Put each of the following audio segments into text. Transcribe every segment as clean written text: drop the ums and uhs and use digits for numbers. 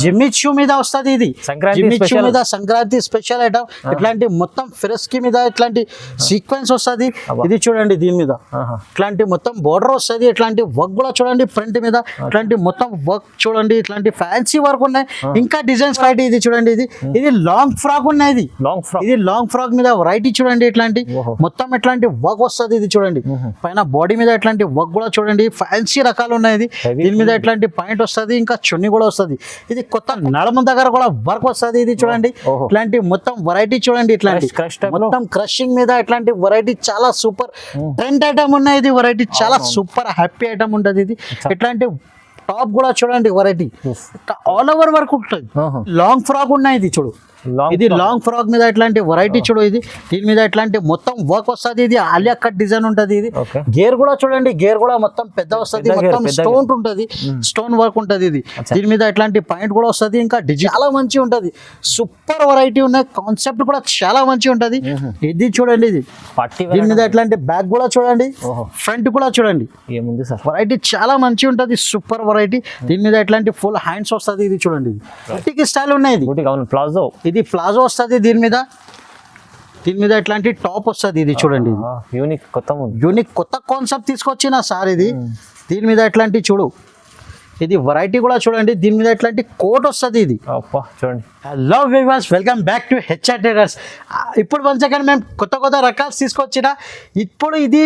Jimmy Choo మీద వస్తుంది ఇది. జిమ్మిచూ మీద సంక్రాంతి స్పెషల్ ఐటమ్. ఇట్లాంటి మొత్తం ఫిరస్కి మీద ఇట్లాంటి సీక్వెన్స్ వస్తుంది. ఇది చూడండి, దీని మీద ఇట్లాంటి మొత్తం బోర్డర్ వస్తుంది. ఇట్లాంటి వర్క్ కూడా చూడండి, ఫ్రంట్ మీద ఇట్లాంటి మొత్తం వర్క్ చూడండి, ఇట్లాంటి ఫ్యాన్సీ వర్క్ ఉన్నాయి. ఇంకా డిజైన్స్ వెరైటీ ఇది చూడండి. ఇది లాంగ్ ఫ్రాక్ ఉన్నాయి. ఇది లాంగ్ ఫ్రాక్ మీద వెరైటీ చూడండి. ఇట్లాంటి మొత్తం ఇట్లాంటి వర్క్ వస్తుంది. ఇది చూడండి, పైన బాడీ మీద ఇట్లాంటి వర్క్ కూడా చూడండి, ఫ్యాన్సీ రకాలు ఉన్నాయి. దీని మీద ఇట్లాంటి పాయింట్ వస్తుంది, ఇంకా చున్నీ కూడా వస్తుంది. ఇది కొత్త నడమ దగ్గర కూడా వర్క్ వస్తుంది. ఇది చూడండి, ఇట్లాంటి మొత్తం వెరైటీ చూడండి. ఇట్లాంటి మొత్తం క్రషింగ్ మీద ఇట్లాంటి వెరైటీ చాలా సూపర్ ట్రెండ్ ఐటమ్ ఉన్నాయి. ఇది వెరైటీ చాలా సూపర్ హ్యాపీ ఐటమ్ ఉంటుంది. ఇది ఇట్లాంటి టాప్ కూడా చూడండి, వెరైటీ ఆల్ ఓవర్ వర్క్ ఉంటుంది. లాంగ్ ఫ్రాక్ ఉన్నాయి. ఇది చూడు, ఇది లాంగ్ ఫ్రాక్ మీద ఇట్లాంటి వెరైటీ చూడు. ఇది దీని మీద ఇట్లాంటి మొత్తం వర్క్ వస్తుంది. ఇది ఆలియా కట్ డిజైన్ ఉంటుంది. ఇది గేర్ కూడా చూడండి, గేర్ కూడా మొత్తం పెద్ద వస్తుంది. మొత్తం స్టోన్ ఉంటుంది, స్టోన్ వర్క్ ఉంటుంది. ఇది దీని మీద ఇట్లాంటి పాయింట్ కూడా వస్తుంది. ఇంకా డిజైన్ చాలా మంచి ఉంటుంది. సూపర్ వెరైటీ ఉన్నాయి. కాన్సెప్ట్ కూడా చాలా మంచి ఉంటుంది. ఇది చూడండి, ఇది దీని మీద ఇట్లాంటి బ్యాగ్ కూడా చూడండి, ఫ్రంట్ కూడా చూడండి. వెరైటీ చాలా మంచి ఉంటుంది, సూపర్ వెరైటీ. దీని మీద ఇట్లాంటి ఫుల్ హ్యాండ్స్ వస్తుంది. ఇది చూడండి, ఇది స్టైల్ ఉన్నాయి. ఇది ప్లాజో వస్తుంది. దీని మీద ఇట్లాంటి టాప్ వస్తుంది. ఇది చూడండి, యూనిక్ కొత్త కాన్సెప్ట్ తీసుకొచ్చిన సార్ ఇది. దీని మీద ఇట్లాంటి చూడు, ఇది వెరైటీ కూడా చూడండి. దీని మీద ఇట్లాంటి కోట్ వస్తుంది. ఇది చూడండి. Hello viewers, welcome back to HR tailors. ఇప్పుడు వంచగా మేము కొత్త రకాలు తీసుకొచ్చిన. ఇప్పుడు ఇది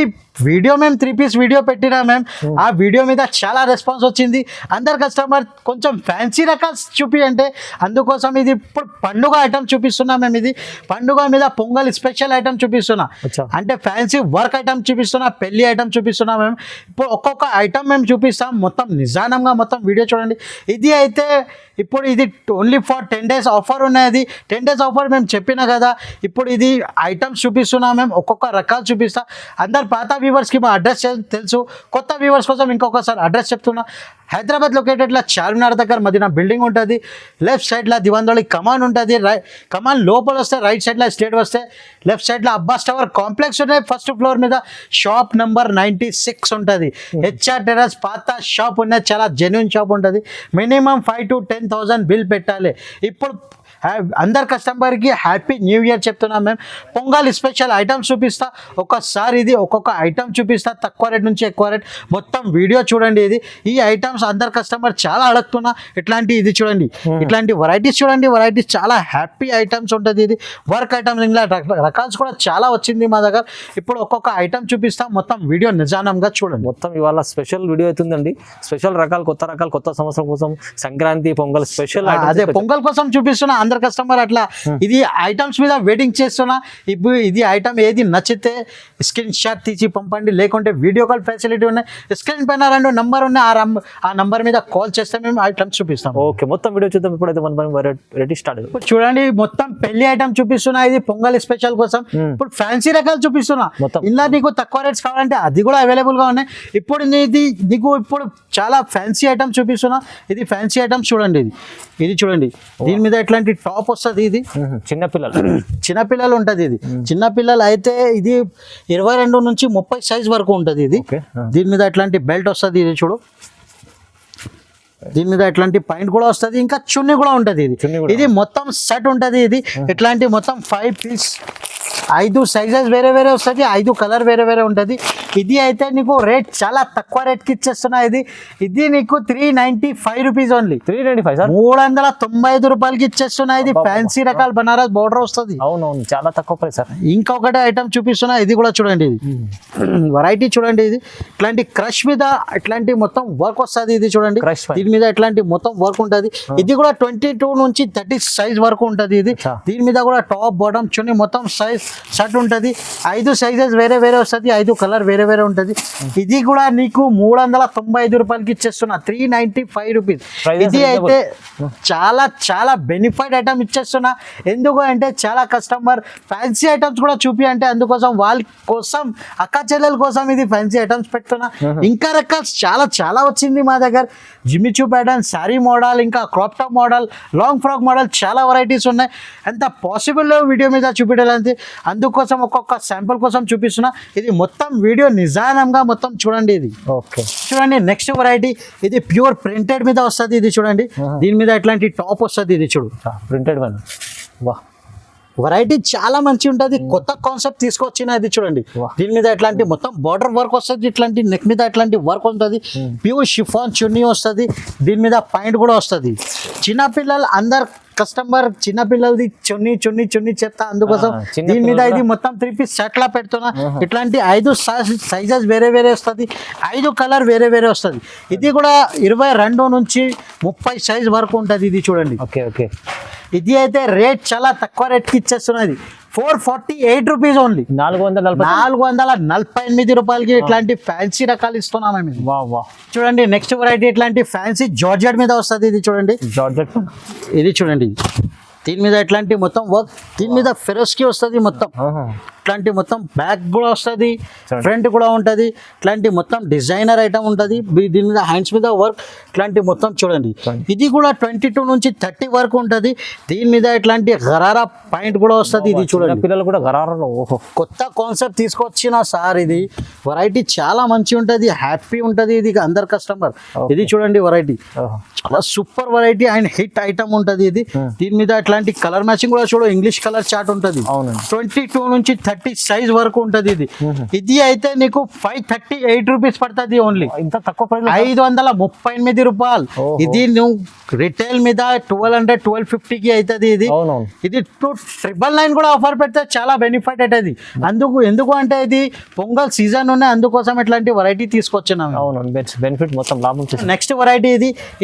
వీడియో మేము 3 పీస్ వీడియో పెట్టినా మేము. ఆ వీడియో మీద చాలా రెస్పాన్స్ వచ్చింది. అందరు కస్టమర్ కొంచెం ఫ్యాన్సీ రకాలు చూపి అంటే, అందుకోసం ఇది ఇప్పుడు పండుగ ఐటమ్ చూపిస్తున్నాం మేము. ఇది పండుగ మీద పొంగల్ స్పెషల్ ఐటమ్ చూపిస్తున్నా. అంటే ఫ్యాన్సీ వర్క్ ఐటమ్ చూపిస్తున్నా, పెళ్లి ఐటమ్ చూపిస్తున్నా మేము. ఇప్పుడు ఒక్కొక్క ఐటమ్ మేము చూపిస్తాం. మొత్తం నిజానంగా మొత్తం వీడియో చూడండి. ఇది అయితే ఇప్పుడు ఇది ఓన్లీ ఫర్ 10 days ఆఫర్ ఉన్నది. 10 days ఆఫర్ మేము చెప్పినా కదా. ఇప్పుడు ఇది ఐటమ్స్ చూపిస్తున్నాం మేము, ఒక్కొక్క రకాలు చూపిస్తా. అందరు పాత వ్యూవర్స్కి మా అడ్రస్ తెలుసు, కొత్త వ్యూవర్స్ కోసం ఇంకొకసారి అడ్రస్ చెప్తున్నా. హైదరాబాద్ లొకేటెడ్లో చార్మినార్ దగ్గర మధ్యన బిల్డింగ్ ఉంటుంది. లెఫ్ట్ సైడ్లో దివాందోళి కమాన్ ఉంటుంది. కమాన్ లోపల వస్తే రైట్ సైడ్లో స్ట్రేట్ వస్తే లెఫ్ట్ సైడ్లో అబ్బాస్ టవర్ కాంప్లెక్స్ ఉన్నాయి. ఫస్ట్ ఫ్లోర్ మీద షాప్ నెంబర్ 96 ఉంటుంది. హెచ్ఆర్ టెర్రస్ పాత షాప్ ఉన్నది, చాలా జెన్యున్ షాప్ ఉంటుంది. మినిమం 5,000 to 10,000 బిల్ పెట్టాలి. ఇప్పుడు అందరు కస్టమర్కి హ్యాపీ న్యూ ఇయర్ చెప్తున్నాం మేము. పొంగల్ స్పెషల్ ఐటమ్స్ చూపిస్తా. ఒకసారి ఇది ఒక్కొక్క ఐటమ్ చూపిస్తా, తక్కువ రేట్ నుంచి ఎక్కువ రేట్ మొత్తం వీడియో చూడండి. ఇది ఈ ఐటమ్స్ అందరు కస్టమర్ చాలా అడుగుతున్నా. ఇట్లాంటి ఇది చూడండి, ఇట్లాంటి వెరైటీస్ చూడండి. వెరైటీస్ చాలా హ్యాపీ ఐటమ్స్ ఉంటుంది. ఇది వర్క్ ఐటమ్స్ ఇంకా రకాల్స్ కూడా చాలా వచ్చింది మా దగ్గర. ఇప్పుడు ఒక్కొక్క ఐటమ్ చూపిస్తా, మొత్తం వీడియో నిజానంగా చూడండి. మొత్తం ఇవాళ స్పెషల్ వీడియో అవుతుందండి. స్పెషల్ రకాలు, కొత్త సంవత్సరం కోసం, సంక్రాంతి పొంగల్ స్పెషల్ అదే పొంగల్ కోసం చూపిస్తున్నా. అందరు కస్టమర్ అట్లా ఇది ఐటమ్స్ మీద వెయిటింగ్ చేస్తున్నా. ఇప్పుడు ఇది ఐటమ్ ఏది నచ్చితే స్క్రీన్ షాట్ తీసి పంపండి, లేకుంటే వీడియో కాల్ ఫెసిలిటీ ఉన్నాయి. స్క్రీన్ పైన 2 నంబర్ ఉన్నాయి. ఆ నంబర్ మీద కాల్ చేస్తే మేము ఐటమ్స్ చూపిస్తాం. ఓకే, మొత్తం వీడియో చూద్దాం. ఇప్పుడైతే రెడీ స్టార్ట్. ఇప్పుడు చూడండి, మొత్తం పెళ్లి ఐటమ్ చూపిస్తున్నా. ఇది పొంగల్ స్పెషల్ కోసం. ఇప్పుడు ఫ్యాన్సీ రకాలు చూపిస్తున్నా. ఇలా నీకు తక్కువ రేట్స్ కావాలంటే అది కూడా అవైలబుల్ గా ఉన్నాయి. ఇప్పుడు నీకు ఇప్పుడు చాలా ఫ్యాన్సీ ఐటమ్స్ చూపిస్తున్నా. ఇది ఫ్యాన్సీ ఐటమ్స్ చూడండి. ఇది చూడండి, దీని మీద ఇట్లాంటి టాప్ వస్తుంది. ఇది చిన్నపిల్లలు ఉంటుంది. ఇది చిన్నపిల్లలు అయితే ఇది 22 నుంచి 30 సైజ్ వరకు ఉంటుంది. ఇది దీని మీద ఇట్లాంటి బెల్ట్ వస్తుంది. ఇది చూడు, దీని మీద ఇట్లాంటి పాయింట్ కూడా వస్తుంది. ఇంకా చున్నీ కూడా ఉంటుంది. ఇది మొత్తం సెట్ ఉంటుంది. ఇది ఇట్లాంటి మొత్తం 5 పీస్, 5 సైజెస్ వేరే వేరే వస్తుంది, 5 కలర్ వేరే వేరే ఉంటుంది. ఇది అయితే నీకు రేట్ చాలా తక్కువ రేట్కి ఇచ్చేస్తున్నా. ఇది నీకు 395 రూపీస్ ఓన్లీ. 395 రూపాయలకి ఇచ్చేస్తున్నా. ఇది ఫ్యాన్సీ రకాల బనారస్ బోర్డర్ వస్తుంది. అవునవును, చాలా తక్కువ ప్రైస్ సార్. ఇంకొకటి ఐటమ్ చూపిస్తున్నా. ఇది కూడా చూడండి, ఇది వెరైటీ చూడండి. ఇది ఇట్లాంటి క్రష్ మీద ఇట్లాంటి మొత్తం వర్క్ వస్తుంది. ఇది చూడండి, దీని మీద ఇట్లాంటి మొత్తం వర్క్ ఉంటుంది. ఇది కూడా 22 నుంచి 30 సైజ్ వరకు ఉంటుంది. ఇది దీని మీద కూడా టాప్ బాటమ్ చున్నీ మొత్తం సైజ్ షర్ట్ ఉంటుంది. 5 సైజెస్ వేరే వేరే వస్తుంది, 5 కలర్ వేరే వేరే ఉంటుంది. ఇది కూడా నీకు 395 రూపాయలకి ఇచ్చేస్తున్నా. 395 రూపీస్. ఇది అయితే చాలా చాలా బెనిఫిట్ ఐటమ్ ఇచ్చేస్తున్నా. ఎందుకు అంటే చాలా కస్టమర్ ఫ్యాన్సీ ఐటమ్స్ కూడా చూపి అంటే, అందుకోసం వాళ్ళ కోసం, అక్క చెల్లెల కోసం ఇది ఫ్యాన్సీ ఐటమ్స్ పెడుతున్నా. ఇంకా రకాలు చాలా చాలా వచ్చింది మా దగ్గర. జిమ్మిచూ ప్యాటర్న్, శారీ మోడల్, ఇంకా crop top model, long frock model, చాలా వెరైటీస్ ఉన్నాయి. ఎంత పాసిబుల్ వీడియో మీద చూపించాలంటే, అందుకోసం ఒక్కొక్క శాంపుల్ కోసం చూపిస్తున్నా. ఇది మొత్తం వీడియో నిజానంగా మొత్తం చూడండి ఇది. ఓకే చూడండి నెక్స్ట్ వెరైటీ ఇది ప్యూర్ ప్రింటెడ్ మీద వస్తుంది. ఇది చూడండి దీని మీద ఇట్లాంటి టాప్ వస్తుంది. ఇది చూడు ప్రింటెడ్ వన్. వా వెరైటీ చాలా మంచి ఉంటుంది. కొత్త కాన్సెప్ట్ తీసుకొచ్చిన ఇది చూడండి. దీని మీద ఇట్లాంటి మొత్తం బార్డర్ వర్క్ వస్తుంది. ఇట్లాంటి నెక్ మీద ఇట్లాంటి వర్క్ ఉంటుంది. ప్యూర్ షిఫాన్ చున్నీ వస్తుంది. దీని మీద పాయింట్ కూడా వస్తుంది. చిన్నపిల్లలు అందరు కస్టమర్ చిన్నపిల్లలది చున్నీ చున్నీ చున్నీ చెప్తా, అందుకోసం దీని మీద ఇది మొత్తం 3 పీస్ సెట్ లా పెడుతున్నా. ఇట్లాంటి 5 సైజెస్ వేరే వేరే వస్తుంది. 5 కలర్ వేరే వేరే వస్తుంది. ఇది కూడా 22 నుంచి 30 సైజ్ వరకు ఉంటుంది. ఇది చూడండి. ఓకే ఓకే ఇది అయితే రేట్ చాలా తక్కువ రేట్కి ఇచ్చేస్తున్నది. 448 రూపీస్ ఓన్లీ. 448 రూపాయలకి ఇట్లాంటి ఫ్యాన్సీ రకాలు ఇస్తున్నాం మేము. వా వా చూడండి నెక్స్ట్ వెరైటీ ఇట్లాంటి ఫ్యాన్సీ జార్జెట్ మీద వస్తుంది. ఇది చూడండి జార్జెట్. ఇది చూడండి దీని మీద ఇట్లాంటి మొత్తం వర్క్. దీని మీద ఫెరోస్కి వస్తుంది మొత్తం. ఇట్లాంటి మొత్తం బ్యాక్ కూడా వస్తుంది, ఫ్రంట్ కూడా ఉంటుంది. ఇట్లాంటి మొత్తం డిజైనర్ ఐటమ్ ఉంటుంది. దీని మీద హ్యాండ్స్ మీద వర్క్ ఇట్లాంటి మొత్తం చూడండి. ఇది కూడా 22 నుంచి 30 వరకు ఉంటుంది. దీని మీద ఇట్లాంటి గరారా పాయింట్ కూడా వస్తుంది. ఇది చూడండి పిల్లలు కూడా గరారా. ఓహో కొత్త కాన్సెప్ట్ తీసుకొచ్చిన సార్. ఇది వెరైటీ చాలా మంచి ఉంటుంది, హ్యాపీ ఉంటుంది. ఇది అందరు కస్టమర్. ఇది చూడండి వెరైటీ చాలా super variety and hit item ఉంటుంది. ఇది దీని మీద ఇట్లాంటి కలర్ మ్యాచింగ్ కూడా చూడు. ఇంగ్లీష్ కలర్ చార్ట్ ఉంటుంది. 22 నుంచి 30 సైజ్ వరకు ఉంటుంది. ఇది అయితే నీకు 538 రూపీస్ పడుతుంది ఓన్లీ. ఇంత తక్కువ ప్రైస్ 538 రూపాయలు. ఇది నువ్వు రిటైల్ మీద 1250కి అవుతుంది. ఇది 999 కూడా ఆఫర్ పెడితే చాలా బెనిఫిట్ అవుతుంది. ఎందుకు అంటే ఇది పొంగల్ సీజన్ ఉన్నాయి, అందుకోసం ఇట్లాంటి వెరైటీ తీసుకొచ్చినాం. అవును బెనిఫిట్ మొత్తం లాభం. నెక్స్ట్ వెరైటీ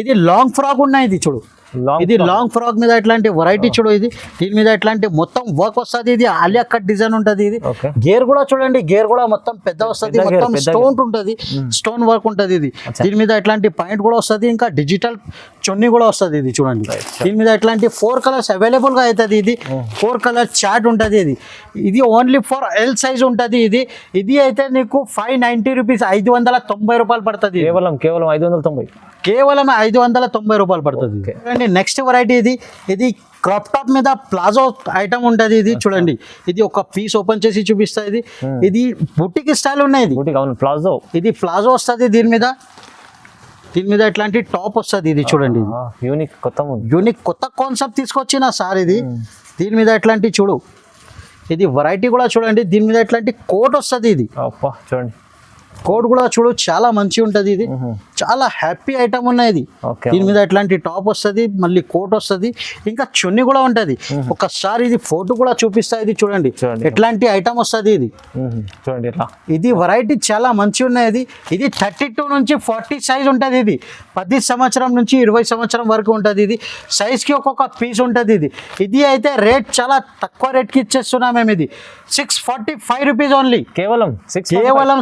ఇది లాంగ్ ఫ్రాక్ ఉన్నాయి. ఇది చూడు ఇది లాంగ్ ఫ్రాక్ మీద ఇట్లాంటి వెరైటీ చూడు. ఇది దీని మీద ఇట్లాంటి మొత్తం వర్క్ వస్తుంది. ఇది ఆలియా కట్ డిజైన్ ఉంటుంది. ఇది గేర్ కూడా చూడండి. గేర్ కూడా మొత్తం పెద్ద వస్తుంది. మొత్తం స్టోన్ ఉంటుంది, స్టోన్ వర్క్ ఉంటుంది. ఇది దీని మీద ఇట్లాంటి పాయింట్ కూడా వస్తుంది. ఇంకా డిజిటల్ చున్నీ కూడా వస్తుంది. ఇది చూడండి దీని మీద ఇట్లాంటి 4 కలర్స్ అవైలబుల్ గా అవుతుంది. ఇది 4 కలర్ చార్ట్ ఉంటుంది. ఇది ఓన్లీ ఫర్ ఎల్ సైజ్ ఉంటుంది. ఇది అయితే నీకు 590 రూపీస్ 590 రూపాయలు పడుతుంది. కేవలం 590. కేవలం 590 రూపాయలు పడుతుంది. నెక్స్ట్ వెరైటీ ఇది క్రాప్ టాప్ మీద ప్లాజో ఐటమ్ ఉంటుంది. ఇది చూడండి ఇది ఒక పీస్ ఓపెన్ చేసి చూపిస్తా. ఇది బుటిక్ స్టైల్ ఉన్నాయి. ప్లాజో. ఇది ప్లాజో వస్తుంది. దీని మీద ఇట్లాంటి టాప్ వస్తుంది. ఇది చూడండి యూనిక్ కొత్త కాన్సెప్ట్ తీసుకొచ్చిన సార్. ఇది దీని మీద ఇట్లాంటి చూడు. ఇది వెరైటీ కూడా చూడండి. దీని మీద ఇట్లాంటి కోట్ వస్తుంది. ఇది చూడండి కోట్ కూడా చూడు చాలా మంచి ఉంటుంది. ఇది చాలా హ్యాపీ ఐటమ్ ఉన్నాయి. ఇది దీని మీద ఇట్లాంటి టాప్ వస్తుంది, మళ్ళీ కోట్ వస్తుంది, ఇంకా చున్నీ కూడా ఉంటుంది. ఒకసారి ఇది ఫోటో కూడా చూపిస్తా. ఇది చూడండి ఎట్లాంటి ఐటమ్ వస్తుంది. ఇది చూడండి ఇది వెరైటీ చాలా మంచి ఉన్నాయి. ఇది 32 నుంచి 40 సైజ్ ఉంటుంది. ఇది 10 సంవత్సరం నుంచి 20 సంవత్సరం వరకు ఉంటుంది. ఇది సైజ్కి ఒక్కొక్క పీస్ ఉంటుంది. ఇది అయితే రేట్ చాలా తక్కువ రేట్కి ఇచ్చేస్తున్నాం మేము. ఇది 645 రూపీస్ ఓన్లీ. కేవలం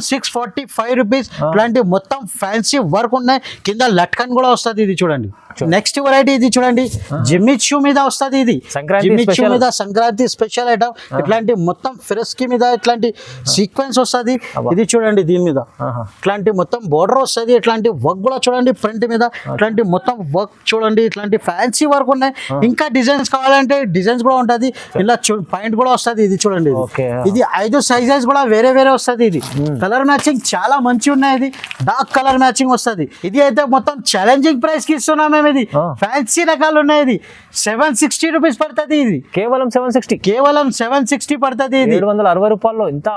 645 రూపీస్. ఇట్లాంటి మొత్తం ఫ్యాన్సీ వర్క్ ఉన్నాయి. కింద లట్కన్ కూడా వస్తుంది. ఇది చూడండి నెక్స్ట్ వెరైటీ. ఇది చూడండి జిమ్మి షూ మీద వస్తుంది. ఇది జిమ్మి షూ మీద సంక్రాంతి స్పెషల్ ఐటమ్. ఇట్లాంటి మొత్తం ఫిరస్కి మీద ఇట్లాంటి సీక్వెన్స్ వస్తుంది. ఇది చూడండి దీని మీద ఇట్లాంటి మొత్తం బోర్డర్ వస్తుంది. ఇట్లాంటి వర్క్ కూడా చూడండి ఫ్రంట్ మీద. ఇట్లాంటి మొత్తం వర్క్ చూడండి. ఇట్లాంటి ఫ్యాన్సీ వర్క్ ఉన్నాయి. ఇంకా డిజైన్స్ కావాలంటే డిజైన్స్ కూడా ఉంటుంది. ఇలా పాయింట్ కూడా వస్తుంది. ఇది చూడండి ఇది 5 సైజెస్ కూడా వేరే వేరే వస్తుంది. ఇది కలర్ మ్యాచింగ్ చాలా మంచి ఉన్నాయి. ఇది డార్క్ కలర్ మ్యాచింగ్ వస్తుంది. ఇది అయితే మొత్తం ఛాలెంజింగ్ ప్రైస్ కి ఇస్తున్నాం మేము. ఇది ఫ్యాన్సీ రకాలు ఉన్నాయి. ఇది 760 రూపీస్ పడుతుంది. ఇది కేవలం 760 పడుతుంది. ఇది 760 రూపాయల్లో ఇంత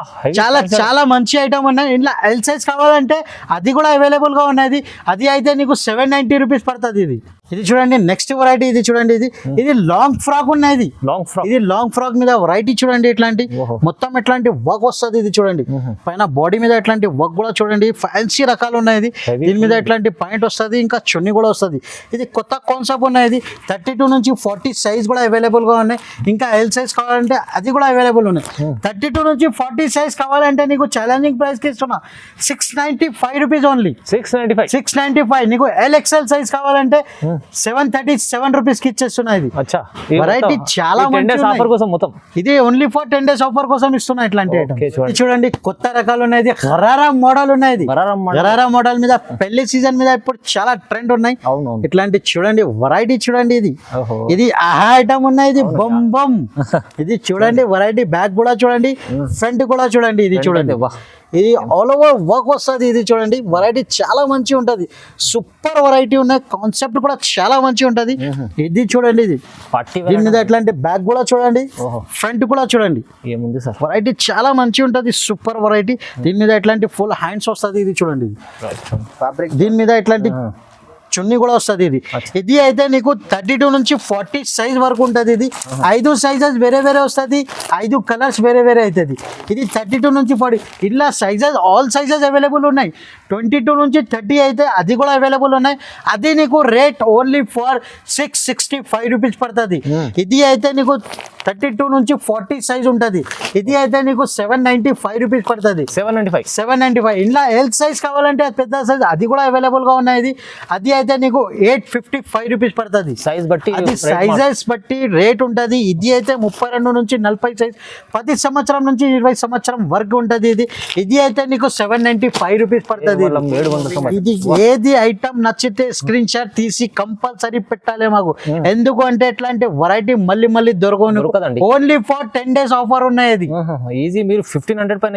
చాలా మంచి ఐటమ్ ఉన్నాయి. ఇంట్లో ఎల్ సైజ్ కావాలంటే అది కూడా అవైలబుల్ గా ఉన్నది. అది అయితే నీకు 790 రూపీస్ పడుతుంది. ఇది చూడండి నెక్స్ట్ వెరైటీ. ఇది చూడండి ఇది లాంగ్ ఫ్రాక్ ఉన్నాయి. ఇది లాంగ్ ఫ్రాక్ మీద వెరైటీ చూడండి. ఇట్లాంటి మొత్తం ఇట్లాంటి వర్క్ వస్తుంది. ఇది చూడండి పైన బాడీ మీద ఇట్లాంటి వర్క్ కూడా చూడండి. ఫ్యాన్సీ రకాలు ఉన్నాయి. దీని మీద ఇట్లాంటి పాయింట్ వస్తుంది, ఇంకా చున్నీ కూడా వస్తుంది. ఇది కొత్త కాన్సెప్ట్ ఉన్నాయి. 32 నుంచి 40 సైజ్ కూడా అవైలబుల్ గా ఉన్నాయి. ఇంకా ఎల్ సైజ్ కావాలంటే అది కూడా అవైలబుల్ ఉన్నాయి. 32 నుంచి 40 సైజ్ కావాలంటే నీకు ఛాలెంజింగ్ ప్రైస్ కి ఇస్తున్నా 695 రూపీస్ ఓన్లీ. 695. నీకు ఎల్ఎక్స్ఎల్ సైజ్ కావాలంటే 737 రూపీస్ కి ఇచ్చేస్తున్నా. ఇది వెరైటీ చాలా మంచి. ఇది ఓన్లీ ఫర్ 10 days ఆఫర్ కోసం ఇస్తున్నా. ఇట్లాంటి చూడండి కొత్త రకాలు ఉన్నాయి. గరారా మోడల్ ఉన్నాయి. గరారా మోడల్ మీద పెళ్లి సీజన్ మీద ఇప్పుడు చాలా ట్రెండ్ ఉన్నాయి. ఇట్లాంటి చూడండి వెరైటీ చూడండి. ఇది ఆహా ఐటమ్ ఉన్నాయి. ఇది బొమ్ బొమ్. ఇది చూడండి వెరైటీ. బ్యాక్ కూడా చూడండి, ఫ్రంట్ కూడా చూడండి. ఇది చూడండి ఇది ఆల్ ఓవర్ వర్క్ వస్తుంది. ఇది చూడండి వెరైటీ చాలా మంచిగా ఉంటుంది, సూపర్ వెరైటీ ఉన్నాయి, కాన్సెప్ట్ కూడా చాలా మంచిగా ఉంటుంది. ఇది చూడండి, ఇది పట్టి దీని మీద ఎట్లాంటి బ్యాక్ కూడా చూడండి, ఫ్రంట్ కూడా చూడండి, ఏముంది సార్ వెరైటీ చాలా మంచిగా ఉంటుంది, సూపర్ వెరైటీ. దీని మీద ఎట్లాంటి ఫుల్ హ్యాండ్స్ వస్తుంది. ఇది చూడండి, ఫ్యాబ్రిక్ దీని మీద ఎట్లాంటి చున్నీ కూడా వస్తుంది. ఇది అయితే నీకు 32 నుంచి 40 సైజ్ వరకు ఉంటుంది. ఇది 5 సైజెస్ వేరే వేరే వస్తుంది, 5 కలర్స్ వేరే వేరే అవుతుంది. ఇది 32 నుంచి 40 ఇలా సైజెస్, ఆల్ సైజెస్ అవైలబుల్ ఉన్నాయి. 22 నుంచి 30 అయితే అది కూడా అవైలబుల్ ఉన్నాయి. అది నీకు రేట్ ఓన్లీ ఫర్ 665 రూపీస్ పడుతుంది. ఇది అయితే నీకు 32 నుంచి 40 సైజ్ ఉంటుంది. ఇది అయితే నీకు 795 రూపీస్ పడుతుంది. 795 ఇలా ఎల్ సైజ్ కావాలంటే అది పెద్ద సైజ్ అది కూడా అవైలబుల్గా ఉన్నాయి. అది అయితే నీకు 855 రూపీస్ పడుతుంది. సైజ్ బట్టి అది సైజెస్ బట్టి రేట్ ఉంటుంది. ఇది అయితే 32 నుంచి 40 సైజ్, 10 సంవత్సరం నుంచి 20 సంవత్సరం వరకు ఉంటుంది. ఇది అయితే నీకు 795 రూపీస్ పడుతుంది. ఇది ఏది ఐటమ్ నచ్చితే స్క్రీన్ షాట్ తీసి కంపల్సరీ పెట్టాలి మాకు. ఎందుకు అంటే ఎట్లాంటి వెరైటీ మళ్ళీ మళ్ళీ దొరకదు. ఓన్లీ ఫర్ 10 days ఆఫర్ ఉన్నాయి. ఇది ఈజీ, మీరు 1500 పైన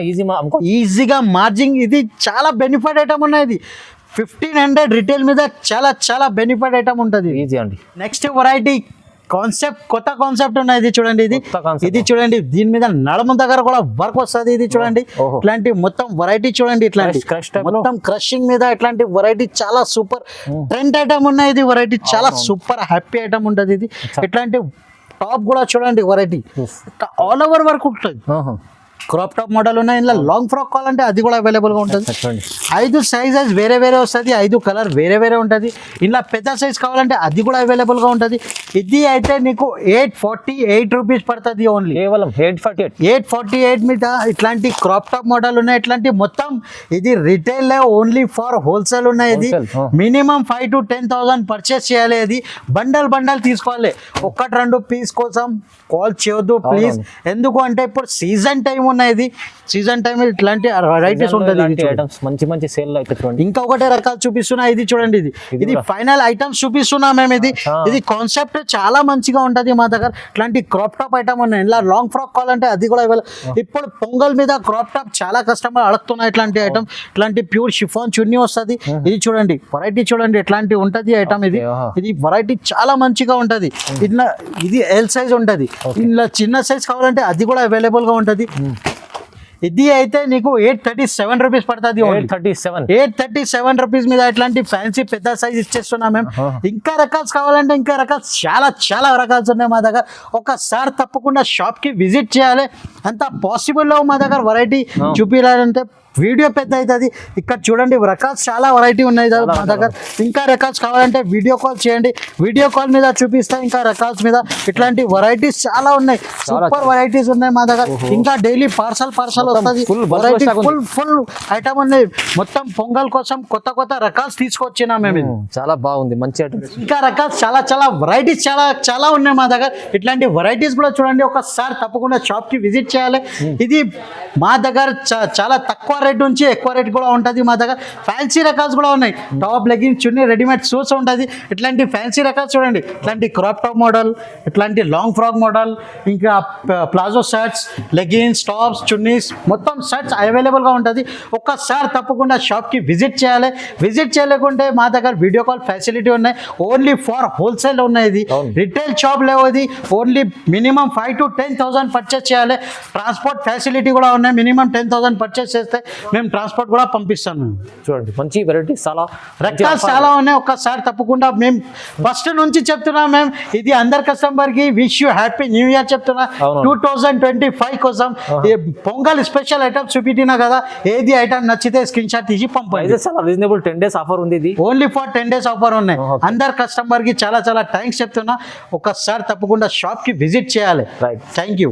ఈజీగా మార్జిన్. ఇది చాలా బెనిఫిట్ ఐటమ్ ఉన్నాయి. 1500 రిటైల్ మీద చాలా చాలా బెనిఫిట్ ఐటమ్ ఉంటుంది. ఈజీ అండి. నెక్స్ట్ వెరైటీ కాన్సెప్ట్, కొత్త కాన్సెప్ట్ ఉన్నాయి. ఇది చూడండి, ఇది చూడండి, దీని మీద నడుము దగ్గర కూడా వర్క్ వస్తుంది. ఇది చూడండి, ఇట్లాంటి మొత్తం వెరైటీ చూడండి, ఇట్లాంటి మొత్తం క్రషింగ్ మీద ఇట్లాంటి వెరైటీ చాలా సూపర్ ట్రెండ్ ఐటమ్ ఉన్నాయి. ఇది వెరైటీ చాలా సూపర్ హ్యాపీ ఐటమ్ ఉంటుంది. ఇది ఇట్లాంటి టాప్ కూడా చూడండి, వెరైటీ ఆల్ ఓవర్ వర్క్ ఉంటుంది. క్రాప్ టాప్ మోడల్ ఉన్నాయి. ఇలా లాంగ్ ఫ్రాక్ కావాలంటే అది కూడా అవైలబుల్గా ఉంటుంది. 5 సైజెస్ వేరే వేరే వస్తుంది, 5 కలర్ వేరే వేరే ఉంటుంది. ఇలా పెద్ద సైజ్ కావాలంటే అది కూడా అవైలబుల్గా ఉంటుంది. ఇది అయితే నీకు 848 రూపీస్ పడుతుంది. ఓన్లీ కేవలం 848 మీద ఇట్లాంటి క్రాప్ టాప్ మోడల్ ఉన్నాయి. ఇట్లాంటి మొత్తం ఇది రిటైల్ ఓన్లీ ఫర్ హోల్సేల్ ఉన్నాయి. ఇది మినిమం 5 to 10,000 పర్చేస్ చేయాలి. ఇది బండల్ తీసుకోవాలి. 1-2 పీస్ కోసం కాల్ చేయొద్దు ప్లీజ్. ఎందుకు అంటే ఇప్పుడు సీజన్ టైం ఉన్నాయి. ఇది సీజన్ టైం ఇట్లాంటి వెరైటీస్ ఉంటుంది. మంచి మంచి సేల్ అయితే చూడండి. ఇంకా ఒకటే రకాలు చూపిస్తున్నా. ఇది చూడండి, ఇది ఫైనల్ ఐటమ్స్ చూపిస్తున్నా మేము. ఇది కాన్సెప్ట్ చాలా మంచిగా ఉంటుంది మా దగ్గర. ఇట్లాంటి క్రాప్ టాప్ ఐటమ్ ఉన్నాయి. ఇలా లాంగ్ ఫ్రాక్ కావాలంటే అది కూడా అవైలబుల్. ఇప్పుడు పొంగల్ మీద క్రాప్ టాప్ చాలా కస్టమర్ అడుగుతున్నాయి. ఇట్లాంటి ఐటమ్, ఇట్లాంటి ప్యూర్ షిఫాన్ చున్నీ వస్తుంది. ఇది చూడండి, వెరైటీ చూడండి ఎట్లాంటి ఉంటుంది ఐటమ్. ఇది వెరైటీ చాలా మంచిగా ఉంటుంది. ఇట్లా ఇది ఎల్ సైజ్ ఉంటుంది. ఇలా చిన్న సైజ్ కావాలంటే అది కూడా అవైలబుల్ గా ఉంటుంది. ఇది అయితే నీకు 837 రూపీస్ పడుతుంది. 837 రూపీస్ మీద ఇట్లాంటి ఫ్యాన్సీ పెద్ద సైజ్ ఇచ్చేస్తున్నాం మేము. ఇంకా రకాల్స్ కావాలంటే ఇంకా రకాలు చాలా చాలా రకాల్స్ ఉన్నాయి మా దగ్గర. ఒకసారి తప్పకుండా షాప్ కి విజిట్ చేయాలి. అంత పాసిబుల్ మా దగ్గర వెరైటీ చూపించాలంటే వీడియో పెద్ద అవుతుంది. ఇక్కడ చూడండి రకాల్స్ చాలా వెరైటీ ఉన్నాయి మా దగ్గర. ఇంకా రకాల్స్ కావాలంటే వీడియో కాల్ చేయండి, వీడియో కాల్ మీద చూపిస్తా. ఇంకా రకాల్స్ మీద ఇట్లాంటి వెరైటీస్ చాలా ఉన్నాయి, సూపర్ వెరైటీస్ ఉన్నాయి మా దగ్గర. ఇంకా డైలీ పార్సల్ వస్తుంది. ఫుల్ ఐటమ్ ఉన్నాయి. మొత్తం పొంగల్ కోసం కొత్త రకాల్స్ తీసుకొచ్చినా మేము. చాలా బాగుంది, మంచి ఐటమ్. ఇంకా రకాల్స్ చాలా చాలా వెరైటీస్ చాలా ఉన్నాయి మా దగ్గర. ఇట్లాంటి వెరైటీస్ కూడా చూడండి. ఒకసారి తప్పకుండా షాప్ కి విజిట్ చేయాలి. ఇది మా దగ్గర చాలా తక్కువ రేట్ నుంచి ఎక్కువ రేట్ కూడా ఉంటుంది మా దగ్గర. ఫ్యాన్సీ రకాల్స్ కూడా ఉన్నాయి. టాప్, లెగ్గింగ్, చున్నీ, రెడీమేడ్ షూస్ ఉంటుంది. ఇట్లాంటి ఫ్యాన్సీ రకాలు చూడండి. ఇట్లాంటి క్రాప్ టాప్ మోడల్, ఇట్లాంటి లాంగ్ ఫ్రాక్ మోడల్, ఇంకా palazzo shirts, leggings, tops, chunnis మొత్తం షర్ట్స్ అవైలబుల్గా ఉంటుంది. ఒక్కసారి తప్పకుండా షాప్కి విజిట్ చేయాలి. విజిట్ చేయలేకుంటే మా దగ్గర వీడియో కాల్ ఫెసిలిటీ ఉన్నాయి. ఓన్లీ ఫర్ హోల్సేల్ ఉన్నాయి. ఇది రిటైల్ షాప్ లేవు. ఇది ఓన్లీ మినిమం 5 to 10,000 పర్చేస్ చేయాలి. ట్రాన్స్పోర్ట్ ఫెసిలిటీ కూడా ఉన్నాయి. మినిమం 10,000 పర్చేస్ చేస్తే మేము ట్రాన్స్పోర్ట్ కూడా పంపిస్తాము. చూడండి మంచి వెరైటీస్ చాలా రకాలు చాలా ఉన్నాయి. ఒక్కసారి తప్పకుండా మేము ఫస్ట్ నుంచి చెప్తున్నాం మేము. ఇది అందరు కస్టమర్ కి wish you happy new year చెప్తున్నా. 2025 కోసం పొంగల్ స్పెషల్ ఐటమ్ చూపినా కదా. ఏది ఐటమ్ నచ్చితే స్క్రీన్ షాట్ తీసి పంపండి. చాలా రీజనబుల్ 10 days ఆఫర్ ఉంది. ఇది ఓన్లీ ఫర్ 10 days ఆఫర్ ఉన్నాయి. అందరు కస్టమర్ కి చాలా చాలా థ్యాంక్స్ చెప్తున్నా. ఒక్కసారి తప్పకుండా షాప్ కి విజిట్ చేయాలి. Thank you.